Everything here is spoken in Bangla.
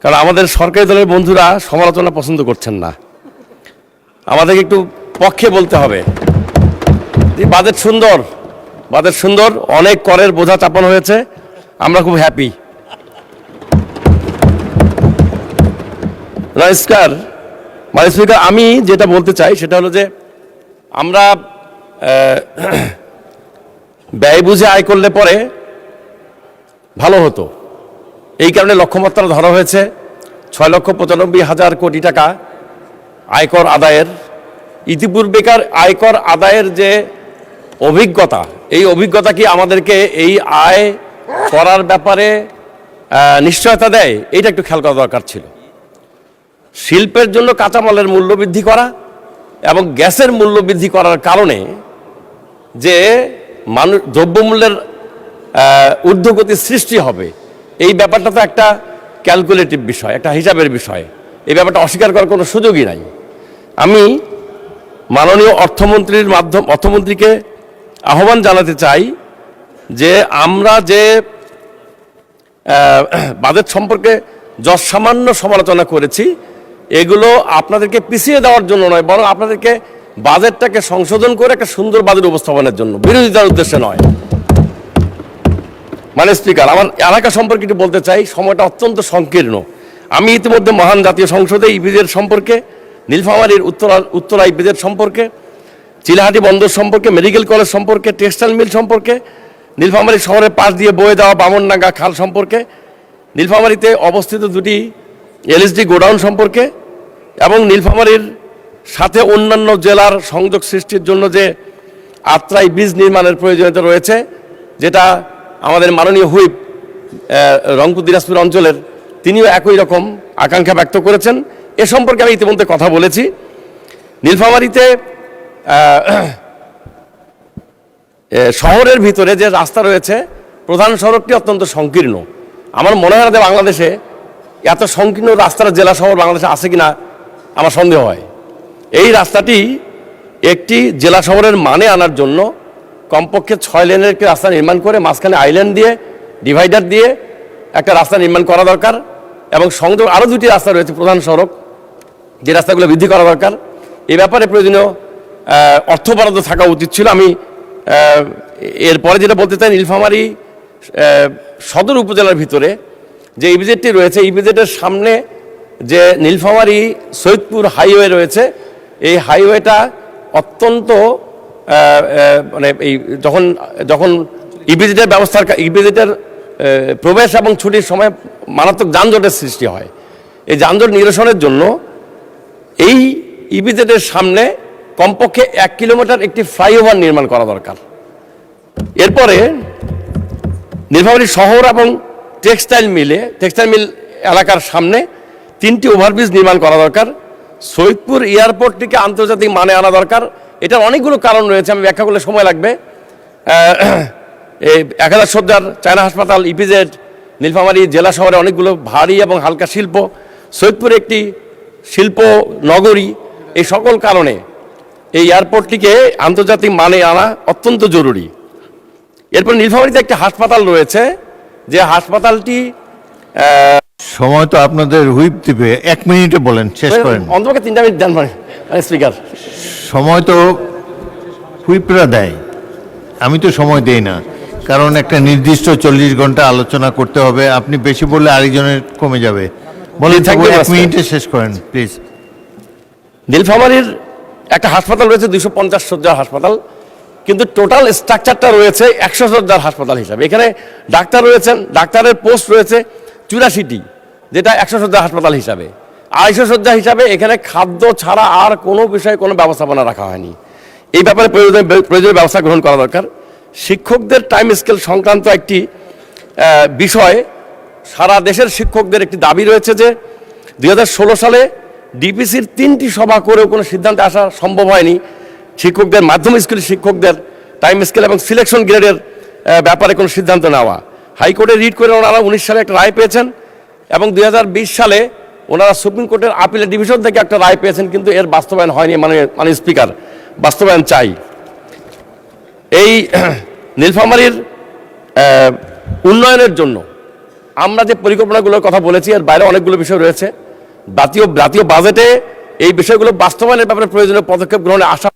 কারণ আমাদের সরকারি দলের বন্ধুরা সমালোচনা পছন্দ করছেন না, আমাদেরকে একটু পক্ষে বলতে হবে। বাজেট সুন্দর, বাজেট সুন্দর, অনেক করের বোঝা চাপানো হয়েছে, আমরা খুব হ্যাপি। নমস্কার মাননীয় স্পিকার, আমি যেটা বলতে চাই সেটা হলো যে আমরা ব্যয় বুঝে আয় করলে পরে ভালো হতো। এই কারণে লক্ষ্যমাত্রা ধরা হয়েছে 6,95,000 কোটি টাকা আয়কর আদায়ের। ইতিপূর্বেকার আয়কর আদায়ের যে অভিজ্ঞতা, এই অভিজ্ঞতা কি আমাদেরকে এই আয় করার ব্যাপারে নিশ্চয়তা দেয়? এইটা একটু খেয়াল করা দরকার ছিল। শিল্পের জন্য কাঁচামালের মূল্য বৃদ্ধি করা এবং গ্যাসের মূল্য বৃদ্ধি করার কারণে যে দ্রব্যমূল্যের ঊর্ধ্বগতির সৃষ্টি হবে, এই ব্যাপারটা তো একটা ক্যালকুলেটিভ বিষয়, একটা হিসাবের বিষয়। এই ব্যাপারটা অস্বীকার করার কোনো সুযোগই নাই। আমি মাননীয় অর্থমন্ত্রীকে আহ্বান জানাতে চাই যে আমরা যে বাজেট সম্পর্কে যৎসামান্য সমালোচনা করেছি, এগুলো আপনাদেরকে পিছিয়ে দেওয়ার জন্য নয়, বরং আপনাদেরকে বাজেটটাকে সংশোধন করে একটা সুন্দর বাজেট উপস্থাপনের জন্য, বিরোধিতার উদ্দেশ্যে নয়। মানে স্পিকার, আমার এলাকা সম্পর্কে একটু বলতে চাই, সময়টা অত্যন্ত সংকীর্ণ। আমি ইতিমধ্যে মহান জাতীয় সংসদে ইপিজেড সম্পর্কে, নীলফামারীর উত্তরা ইপিজেড সম্পর্কে, চিলাহাটি বন্দর সম্পর্কে, মেডিকেল কলেজ সম্পর্কে, টেক্সটাইল মিল সম্পর্কে, নীলফামারী শহরের পাশ দিয়ে বয়ে যাওয়া বামনডাঙ্গা খাল সম্পর্কে, নীলফামারীতে অবস্থিত দুটি এলএসডি গোডাউন সম্পর্কে এবং নীলফামারীর সাথে অন্যান্য জেলার সংযোগ সৃষ্টির জন্য যে আত্রাই ব্রিজ নির্মাণের প্রয়োজনীয়তা রয়েছে, যেটা আমাদের মাননীয় হুইপ রংপুর দিনাজপুর অঞ্চলের, তিনিও একই রকম আকাঙ্ক্ষা ব্যক্ত করেছেন। এ সম্পর্কে আমি ইতিমধ্যে কথা বলেছি। নীলফামারীতে শহরের ভিতরে যে রাস্তা রয়েছে, প্রধান সড়কটি অত্যন্ত সংকীর্ণ। আমার মনে হয় না যে বাংলাদেশে এত সংকীর্ণ রাস্তার জেলা শহর বাংলাদেশে আছে কিনা আমার সন্দেহ হয়। এই রাস্তাটি একটি জেলা শহরের মানে আনার জন্য কমপক্ষে 6 লেনের একটি রাস্তা নির্মাণ করে মাঝখানে আইল্যান্ড দিয়ে, ডিভাইডার দিয়ে একটা রাস্তা নির্মাণ করা দরকার এবং সংযোগ আরও দুটি রাস্তা রয়েছে প্রধান সড়ক, যে রাস্তাগুলো বৃদ্ধি করা দরকার। এই ব্যাপারে প্রয়োজনীয় অর্থ বরাদ্দ থাকা উচিত ছিল। আমি এরপরে যেটা বলতে চাই, নীলফামারী সদর উপজেলার ভিতরে যে ইপিজেডটি রয়েছে, ইপিজেডের সামনে যে নীলফামারী সৈয়দপুর হাইওয়ে রয়েছে, এই হাইওয়েটা অত্যন্ত মানে এই যখন ইপিজেডের ইপিজেডের প্রবেশ এবং ছুটির সময় মারাত্মক যানজটের সৃষ্টি হয়। এই যানজট নিরসনের জন্য এই ইপিজেডের সামনে কমপক্ষে 1 কিলোমিটার একটি ফ্লাইওভার নির্মাণ করা দরকার। এরপরে নীলফামারী শহর এবং টেক্সটাইল মিল এলাকার সামনে 3টি ওভারব্রিজ নির্মাণ করা দরকার। সৈয়দপুর এয়ারপোর্টটিকে আন্তর্জাতিক মানে আনা দরকার। এটার অনেকগুলো কারণ রয়েছে, আমি ব্যাখ্যা করলে সময় লাগবে। এই 1000 শয্যার চায়না হাসপাতাল, ইপিজেড, নীলফামারী জেলা শহরে অনেকগুলো ভারী এবং হালকা শিল্প, সৈয়দপুর একটি শিল্প নগরী। এই সকল কারণে এই এয়ারপোর্টটিকে আন্তর্জাতিক মানে আনা অত্যন্ত জরুরি। এরপর নীলফামারীতে একটি হাসপাতাল রয়েছে, যে হাসপাতালটি সময় তো আপনাদের হুইপ দিবে, 1 মিনিটে বলেন, শেষ করেন। অন্তত 3 মিনিট দেন মানে স্পিকার। সময় তো হুইপরা দেয়, আমি তো সময় দেই না, কারণ একটা নির্দিষ্ট 40 ঘন্টা আলোচনা করতে হবে। আপনি বেশি বললে আরেকজনের কমে যাবে। বলেন, 1 মিনিটে শেষ করেন প্লিজ। নীলফামারীর একটা হাসপাতাল রয়েছে 250 শয্যার হাসপাতাল, কিন্তু টোটাল স্ট্রাকচারটা রয়েছে 100 শয্যার হাসপাতাল হিসাবে। এখানে ডাক্তার রয়েছেন, ডাক্তারের পোস্ট রয়েছে 84টি, যেটা 100 শয্যার হাসপাতাল হিসাবে। 250 শয্যা হিসাবে এখানে খাদ্য ছাড়া আর কোনো বিষয়ে কোনো ব্যবস্থাপনা রাখা হয়নি। এই ব্যাপারে প্রয়োজনীয় ব্যবস্থা গ্রহণ করা দরকার। শিক্ষকদের টাইম স্কেল সংক্রান্ত একটি বিষয়, সারা দেশের শিক্ষকদের একটি দাবি রয়েছে যে 2016 সালে ডিপিসির 3টি সভা করেও কোনো সিদ্ধান্তে আসা সম্ভব হয়নি শিক্ষকদের, মাধ্যমিক স্কুলের শিক্ষকদের টাইম স্কেল এবং সিলেকশন গ্রেডের ব্যাপারে কোনো সিদ্ধান্ত নেওয়া। হাইকোর্টে রিট করে ওনারা 19 সালে একটা রায় পেয়েছেন এবং 2020 সালে ওনারা সুপ্রিম কোর্টের আপিলের ডিভিশন থেকে একটা রায় পেয়েছেন, কিন্তু এর বাস্তবায়ন হয়নি। মানে স্পিকার, বাস্তবায়ন চাই। এই নীলফামারীর উন্নয়নের জন্য আমরা যে পরিকল্পনাগুলোর কথা বলেছি এর বাইরে অনেকগুলো বিষয় রয়েছে। জাতীয় বাজেটে এই বিষয়গুলো বাস্তবায়নের ব্যাপারে প্রয়োজনীয় পদক্ষেপ গ্রহণের আশা